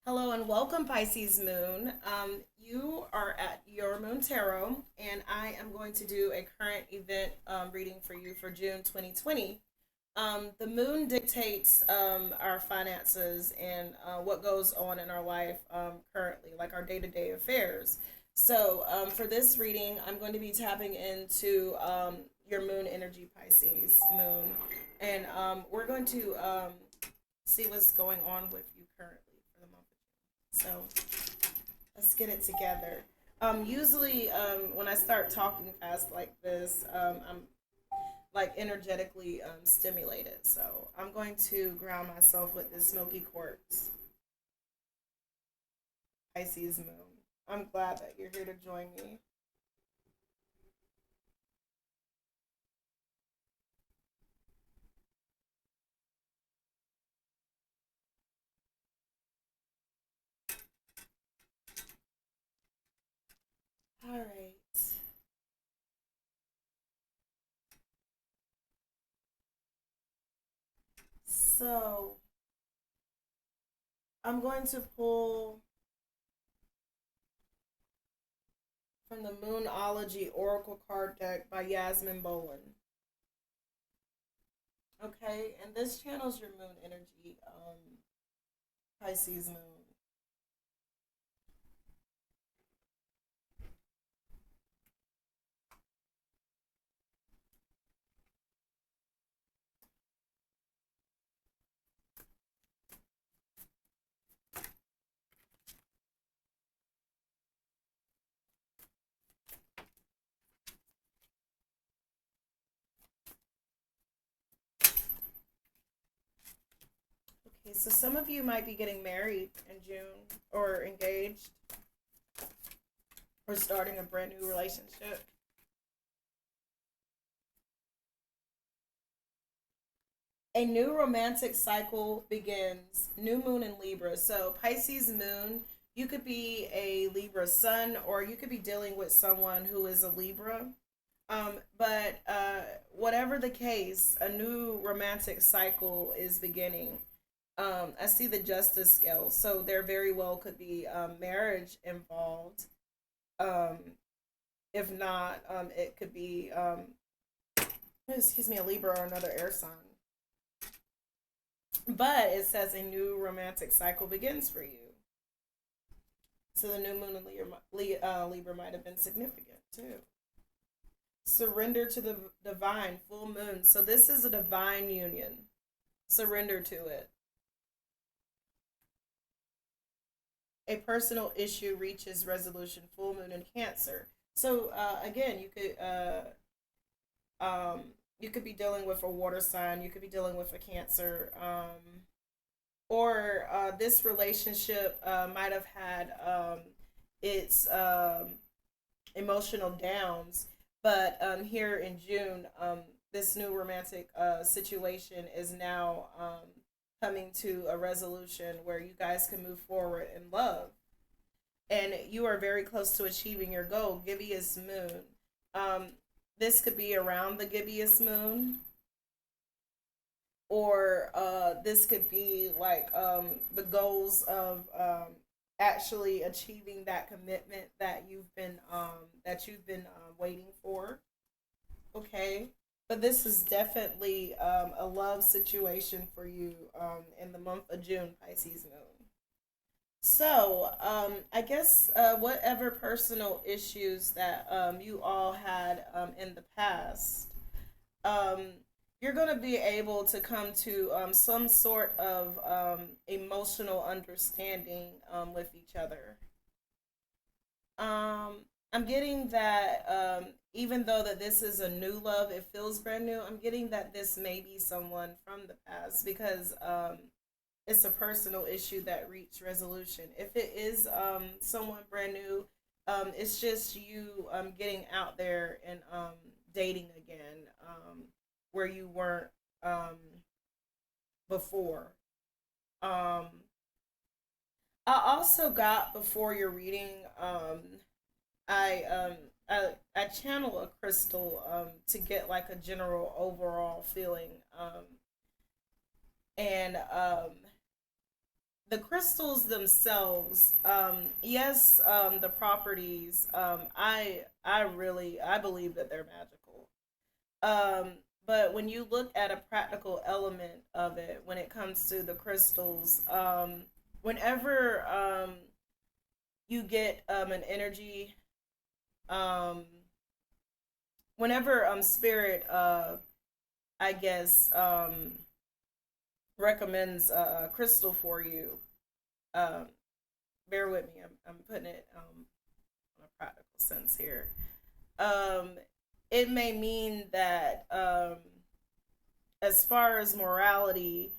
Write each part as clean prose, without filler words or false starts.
Hello and welcome, Pisces Moon. You are at your Moon Tarot, and I am going to do a current event reading for you for June 2020. The moon dictates our finances and what goes on in our life currently, like our day to day affairs. So, for this reading, I'm going to be tapping into your moon energy, Pisces Moon, and we're going to see what's going on with you currently for the month. So let's get it together. Usually, when I start talking fast like this, I'm like energetically stimulated. So I'm going to ground myself with this smoky quartz, Pisces moon. I'm glad that you're here to join me. All right. So I'm going to pull from the Moonology Oracle card deck by Yasmin Bolin. Okay, and this channels your moon energy, Pisces moon. Okay, so some of you might be getting married in June or engaged or starting a brand new relationship. A new romantic cycle begins. New moon in Libra. So, Pisces moon, you could be a Libra sun or you could be dealing with someone who is a Libra. But whatever the case, a new romantic cycle is beginning. I see the justice scale, so there very well could be marriage involved. Um, if not, it could be excuse me, a Libra or another air sign. But it says a new romantic cycle begins for you. So the new moon in Libra might have been significant too. Surrender to the divine, full moon. So this is a divine union. Surrender to it. A personal issue reaches resolution, full moon in Cancer. So again, um, you could be dealing with a water sign. You could be dealing with a Cancer, or this relationship might have had its emotional downs. But here in June, this new romantic situation is now coming to a resolution where you guys can move forward in love. And you are very close to achieving your goal, Gibeah's moon. Um, this could be around the Gibeah's moon, or this could be like the goals of actually achieving that commitment that you've been waiting for. Okay, but this is definitely a love situation for you in the month of June, Pisces moon. So, I guess whatever personal issues that you all had in the past, um, you're going to be able to come to some sort of emotional understanding with each other. I'm getting that even though that this is a new love, it feels brand new. I'm getting that this may be someone from the past because it's a personal issue that reached resolution. If it is someone brand new, it's just you getting out there and dating again, where you weren't um, before. Um, I also got before your reading, I I channel a crystal to get like a general overall feeling, and the crystals themselves, yes, the properties, I believe that they're magical. But when you look at a practical element of it, when it comes to the crystals, whenever you get an energy, um, whenever spirit, I guess, recommends a crystal for you, um, bear with me. I'm putting it on a practical sense here. Um, it may mean that as far as morality,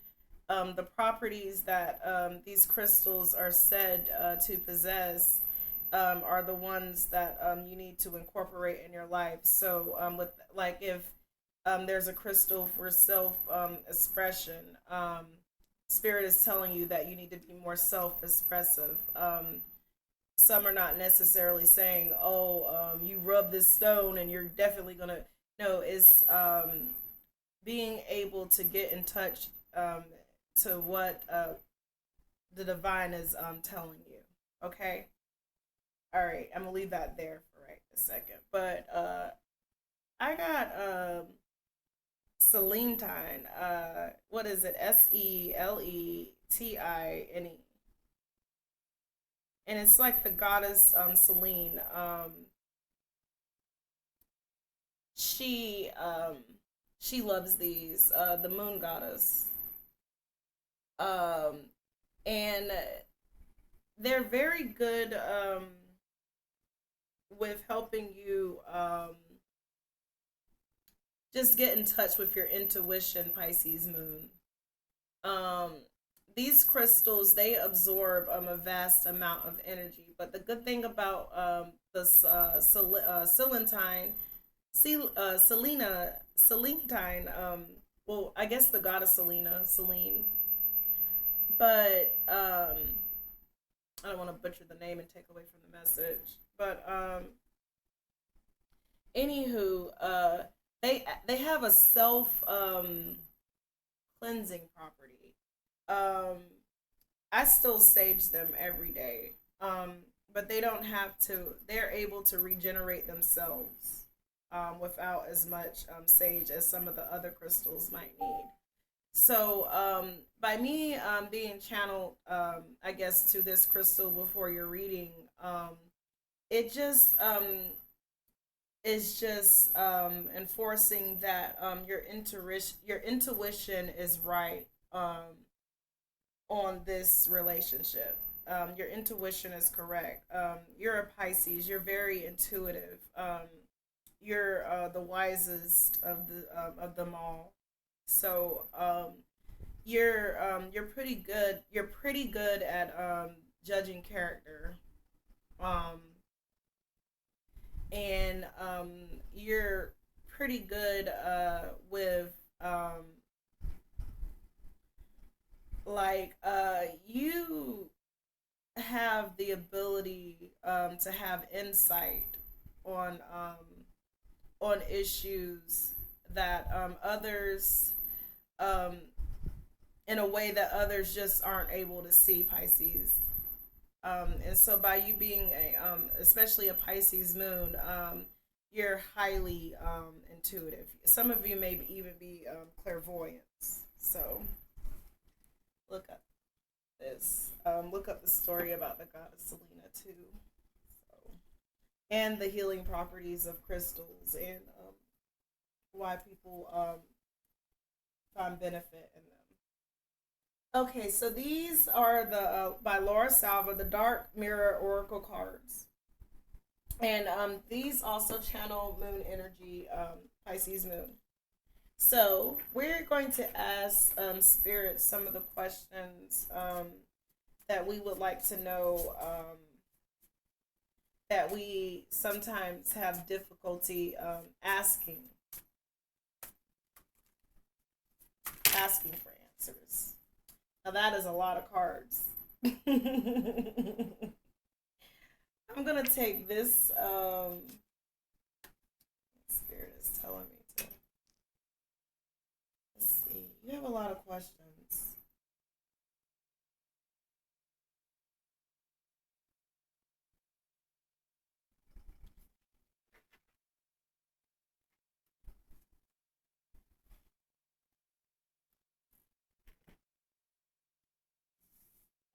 the properties that these crystals are said to possess are the ones that you need to incorporate in your life. So, with like if there's a crystal for self expression, spirit is telling you that you need to be more self expressive. Some are not necessarily saying, "Oh, you rub this stone and you're definitely gonna." No, it's being able to get in touch um, to what the divine is telling you. Okay, all right. I'm gonna leave that there for right a second. But I got Selentine. What is it? Seletine, and it's like the goddess Selene. She she loves these. The moon goddess. Um, and they're very good with helping you just get in touch with your intuition, Pisces moon. Um, these crystals, they absorb a vast amount of energy, but the good thing about the Silentine, Selentine, well, I guess the goddess Selene, but I don't want to butcher the name and take away from the message. But anywho, they have a self cleansing property. Um, I still sage them every day. But they don't have to. They're able to regenerate themselves without as much sage as some of the other crystals might need. So, by me being channeled, I guess, to this crystal before your reading, it just is just enforcing that your intuition is right on this relationship. Your intuition is correct. You're a Pisces. You're very intuitive. You're the wisest of them all. So you're pretty good. You're pretty good at judging character. Um, and you're pretty good with you have the ability to have insight on issues that others um, in a way that others just aren't able to see, Pisces. And so by you being especially a Pisces moon, you're highly intuitive. Some of you may even be clairvoyants. So look up this. Look up the story about the goddess Selena too. So, and the healing properties of crystals and why people find benefit in them. Okay, so these are the by Laura Salva, the Dark Mirror Oracle cards, and these also channel Moon energy, Pisces Moon. So we're going to ask Spirit some of the questions that we would like to know, that we sometimes have difficulty asking for answers. Now that is a lot of cards. I'm gonna take this. Spirit is telling me to. Let's see. You have a lot of questions.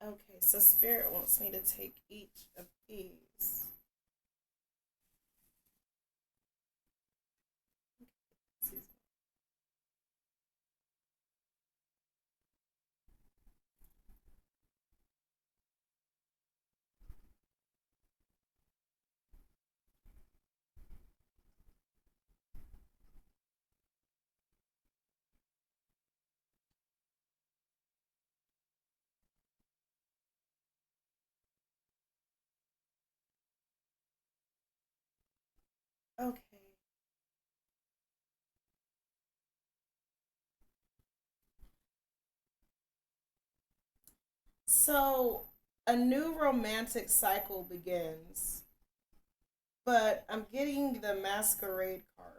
Okay, so Spirit wants me to take each of these. Okay. So a new romantic cycle begins, but I'm getting the masquerade card.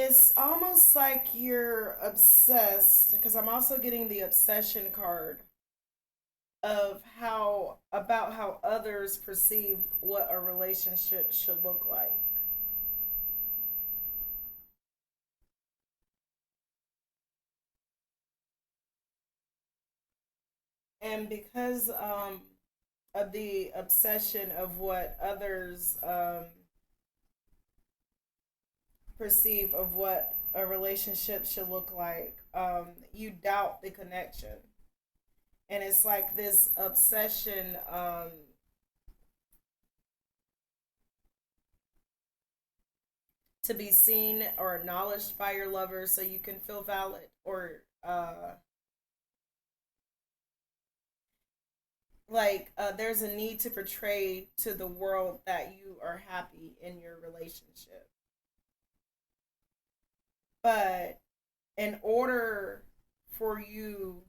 It's almost like you're obsessed because I'm also getting the obsession card of how about how others perceive what a relationship should look like. And because of the obsession of what others perceive of what a relationship should look like, you doubt the connection. And it's like this obsession to be seen or acknowledged by your lover so you can feel valid, or there's a need to portray to the world that you are happy in your relationship. But in order for you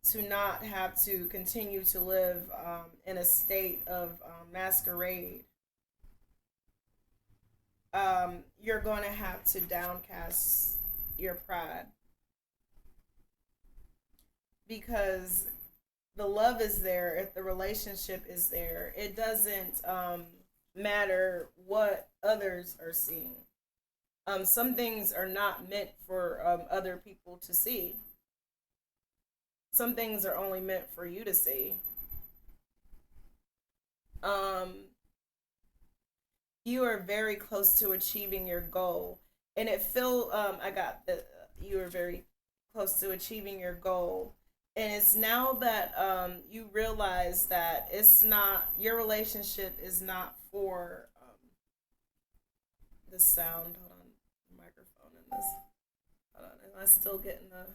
to not have to continue to live in a state of masquerade, you're going to have to downcast your pride because the love is there. If the relationship is there, it doesn't matter what others are seeing. Some things are not meant for other people to see. Some things are only meant for you to see. Um, you are very close to achieving your goal, and it feel I got the you are very close to achieving your goal, and it's now that you realize that it's not your relationship is not for the sound. Hold on, the microphone in this. Hold on, am I still getting the?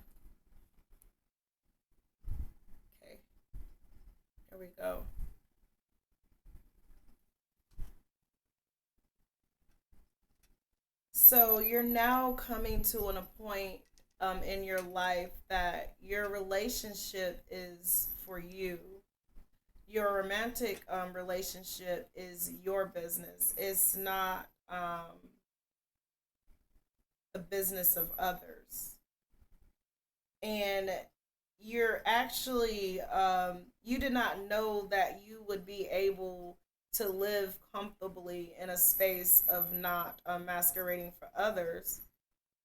Okay, here we go. So you're now coming to a point in your life that your relationship is for you. Your romantic relationship is your business. It's not the business of others. And you're actually, you did not know that you would be able to live comfortably in a space of not masquerading for others.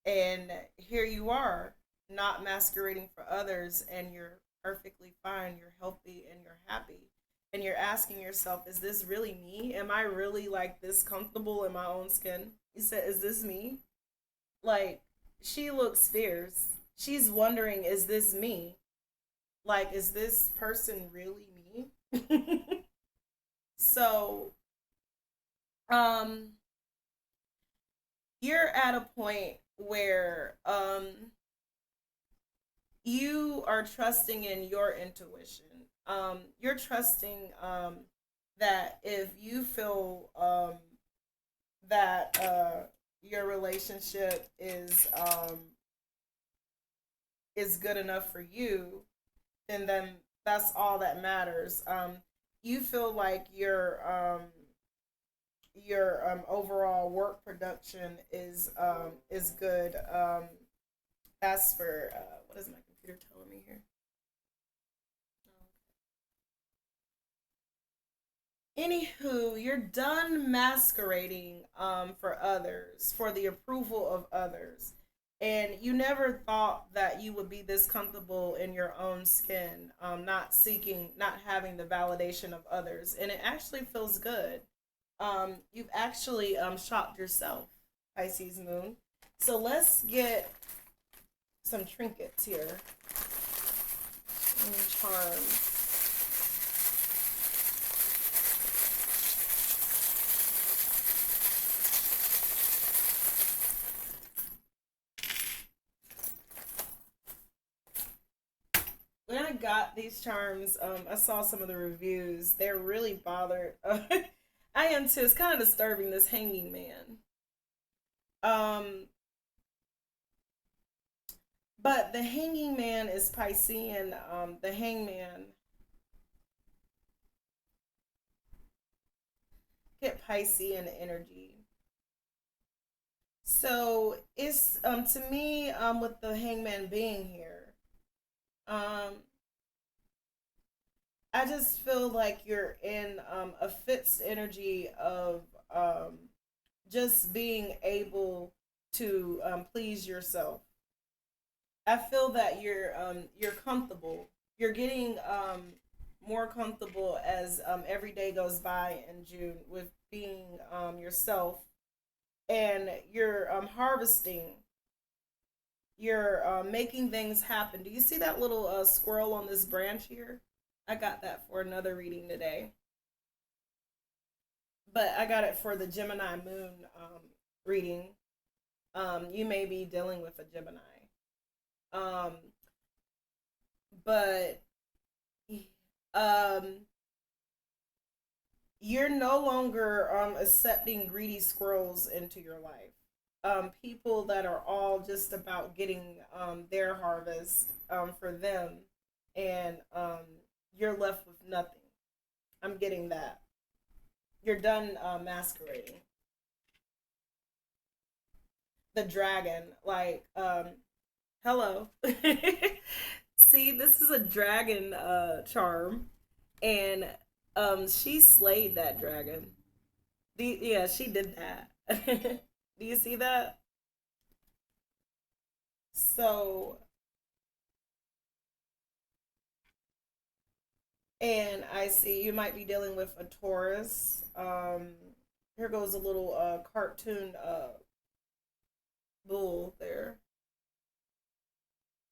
And here you are, not masquerading for others, and you're perfectly fine, you're healthy, and you're happy. And you're asking yourself, is this really me? Am I really like this comfortable in my own skin? You said, is this me? Like, she looks fierce. She's wondering, is this me? Like, is this person really me? So, um, you're at a point where you are trusting in your intuition. You're trusting that if you feel that your relationship is good enough for you, then that's all that matters. You feel like your overall work production is good. That's for what is my computer telling me here? Anywho, you're done masquerading for others, for the approval of others. And you never thought that you would be this comfortable in your own skin, not seeking, not having the validation of others. And it actually feels good. You've actually shocked yourself, Pisces moon. So let's get some trinkets here. Charms. When I got these charms, I saw some of the reviews. They're really bothered. I am too. It's kind of disturbing, this hanging man. Um, but the hanging man is Piscean. The hangman get Piscean energy. So it's to me with the hangman being here, um I just feel like you're in a fixed energy of just being able to please yourself. I feel that you're comfortable. You're getting more comfortable as every day goes by in June with being yourself, and you're harvesting. You're making things happen. Do you see that little squirrel on this branch here? I got that for another reading today, but I got it for the Gemini moon reading. You may be dealing with a Gemini, um, but um, you're no longer accepting greedy squirrels into your life. People that are all just about getting their harvest for them, and you're left with nothing. I'm getting that. You're done masquerading. The dragon, like, hello. See, this is a dragon charm, and she slayed that dragon. Yeah, she did that. Do you see that? So, and I see you might be dealing with a Taurus. Here goes a little cartoon bull there.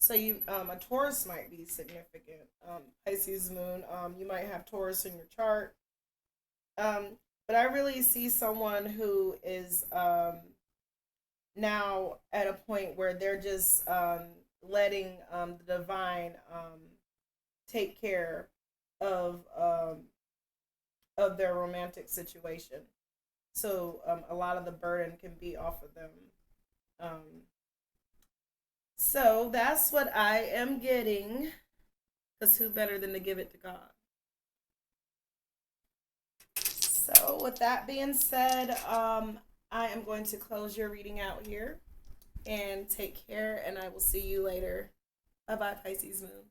So you a Taurus might be significant. Pisces moon. You might have Taurus in your chart. But I really see someone who is now at a point where they're just letting the divine take care of their romantic situation. So a lot of the burden can be off of them. Um, so that's what I am getting. Because who better than to give it to God? So with that being said, I am going to close your reading out here and take care. And I will see you later. Bye bye, Pisces moon.